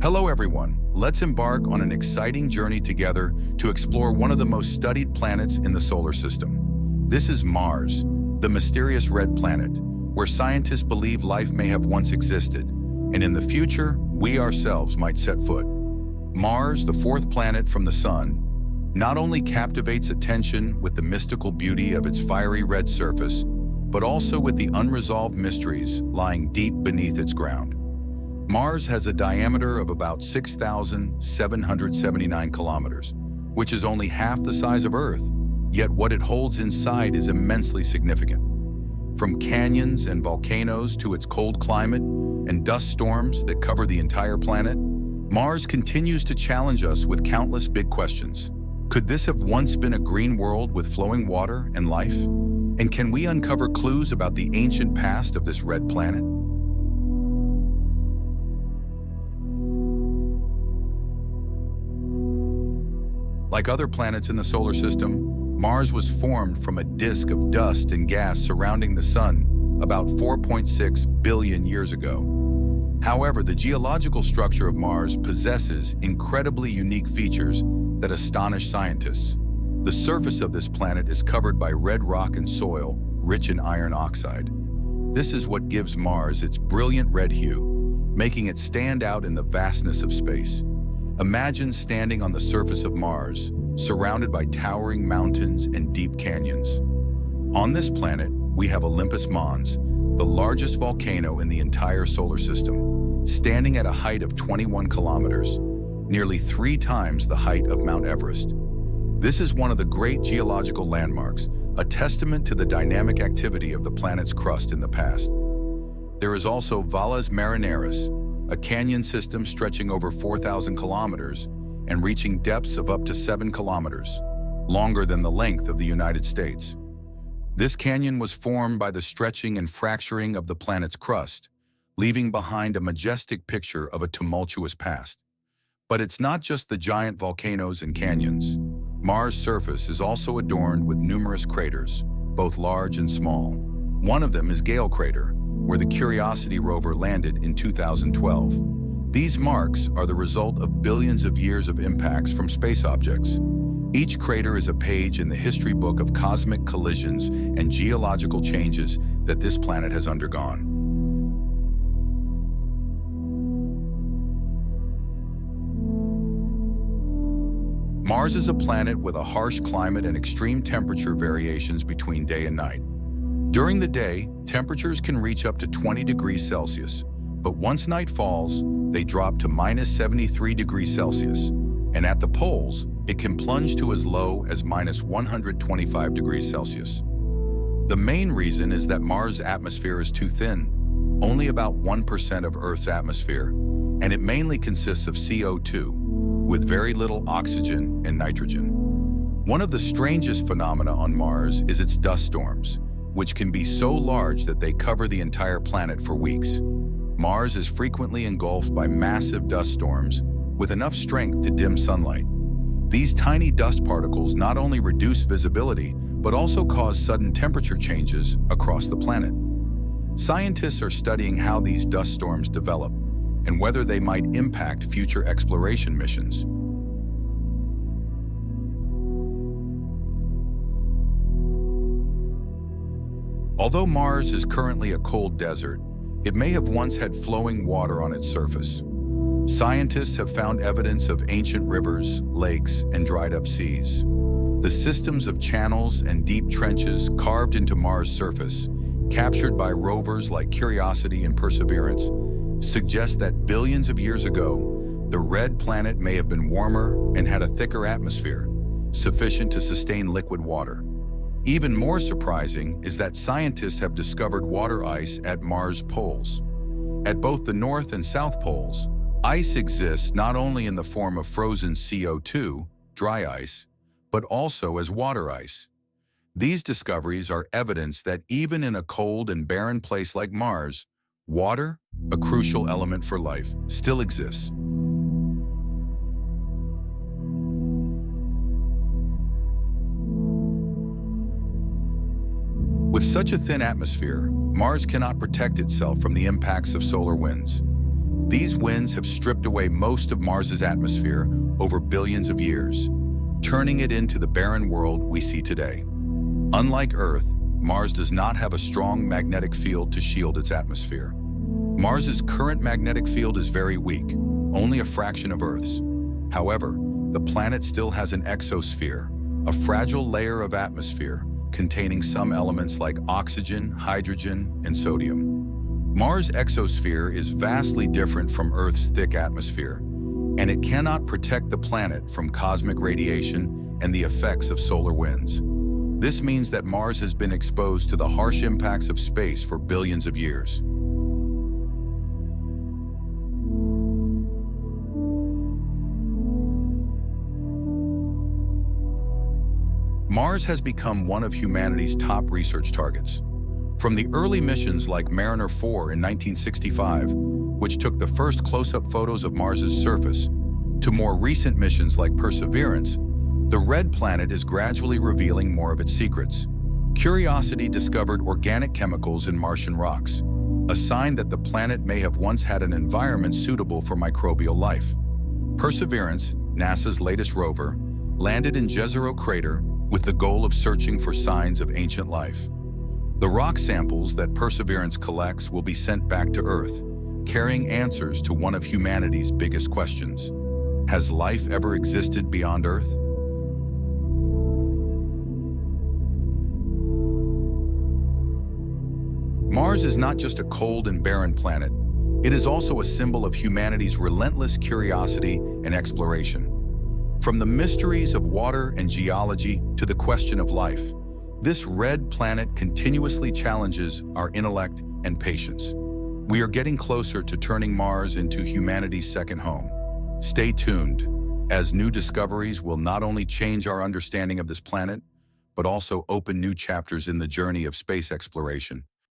Hello everyone, let's embark on an exciting journey together to explore one of the most studied planets in the solar system. This is Mars, the mysterious red planet, where scientists believe life may have once existed, and in the future, we ourselves might set foot. Mars, the fourth planet from the Sun, not only captivates attention with the mystical beauty of its fiery red surface, but also with the unresolved mysteries lying deep beneath its ground. Mars has a diameter of about 6,779 kilometers, which is only half the size of Earth, yet what it holds inside is immensely significant. From canyons and volcanoes to its cold climate and dust storms that cover the entire planet, Mars continues to challenge us with countless big questions. Could this have once been a green world with flowing water and life? And can we uncover clues about the ancient past of this red planet? Like other planets in the solar system, Mars was formed from a disk of dust and gas surrounding the Sun about 4.6 billion years ago. However, the geological structure of Mars possesses incredibly unique features that astonish scientists. The surface of this planet is covered by red rock and soil rich in iron oxide. This is what gives Mars its brilliant red hue, making it stand out in the vastness of space. Imagine standing on the surface of Mars, surrounded by towering mountains and deep canyons. On this planet, we have Olympus Mons, the largest volcano in the entire solar system, standing at a height of 21 kilometers, nearly 3 times the height of Mount Everest. This is one of the great geological landmarks, a testament to the dynamic activity of the planet's crust in the past. There is also Valles Marineris, a canyon system stretching over 4,000 kilometers and reaching depths of up to 7 kilometers, longer than the length of the United States. This canyon was formed by the stretching and fracturing of the planet's crust, leaving behind a majestic picture of a tumultuous past. But it's not just the giant volcanoes and canyons. Mars' surface is also adorned with numerous craters, both large and small. One of them is Gale Crater, where the Curiosity rover landed in 2012. These marks are the result of billions of years of impacts from space objects. Each crater is a page in the history book of cosmic collisions and geological changes that this planet has undergone. Mars is a planet with a harsh climate and extreme temperature variations between day and night. During the day, temperatures can reach up to 20 degrees Celsius, but once night falls, they drop to minus 73 degrees Celsius, and at the poles, it can plunge to as low as minus 125 degrees Celsius. The main reason is that Mars' atmosphere is too thin, only about 1% of Earth's atmosphere, and it mainly consists of CO2, with very little oxygen and nitrogen. One of the strangest phenomena on Mars is its dust storms, which can be so large that they cover the entire planet for weeks. Mars is frequently engulfed by massive dust storms with enough strength to dim sunlight. These tiny dust particles not only reduce visibility, but also cause sudden temperature changes across the planet. Scientists are studying how these dust storms develop and whether they might impact future exploration missions. Although Mars is currently a cold desert, it may have once had flowing water on its surface. Scientists have found evidence of ancient rivers, lakes, and dried-up seas. The systems of channels and deep trenches carved into Mars' surface, captured by rovers like Curiosity and Perseverance, suggest that billions of years ago, the red planet may have been warmer and had a thicker atmosphere, sufficient to sustain liquid water. Even more surprising is that scientists have discovered water ice at Mars' poles. At both the North and South poles, ice exists not only in the form of frozen CO2, dry ice, but also as water ice. These discoveries are evidence that even in a cold and barren place like Mars, water, a crucial element for life, still exists. With such a thin atmosphere, Mars cannot protect itself from the impacts of solar winds. These winds have stripped away most of Mars's atmosphere over billions of years, turning it into the barren world we see today. Unlike Earth, Mars does not have a strong magnetic field to shield its atmosphere. Mars's current magnetic field is very weak, only a fraction of Earth's. However, the planet still has an exosphere, a fragile layer of atmosphere containing some elements like oxygen, hydrogen, and sodium. Mars' exosphere is vastly different from Earth's thick atmosphere, and it cannot protect the planet from cosmic radiation and the effects of solar winds. This means that Mars has been exposed to the harsh impacts of space for billions of years. Mars has become one of humanity's top research targets. From the early missions like Mariner 4 in 1965, which took the first close-up photos of Mars's surface, to more recent missions like Perseverance, the red planet is gradually revealing more of its secrets. Curiosity discovered organic chemicals in Martian rocks, a sign that the planet may have once had an environment suitable for microbial life. Perseverance, NASA's latest rover, landed in Jezero crater with the goal of searching for signs of ancient life. The rock samples that Perseverance collects will be sent back to Earth, carrying answers to one of humanity's biggest questions. Has life ever existed beyond Earth? Mars is not just a cold and barren planet. It is also a symbol of humanity's relentless curiosity and exploration. From the mysteries of water and geology to the question of life, this red planet continuously challenges our intellect and patience. We are getting closer to turning Mars into humanity's second home. Stay tuned, as new discoveries will not only change our understanding of this planet, but also open new chapters in the journey of space exploration.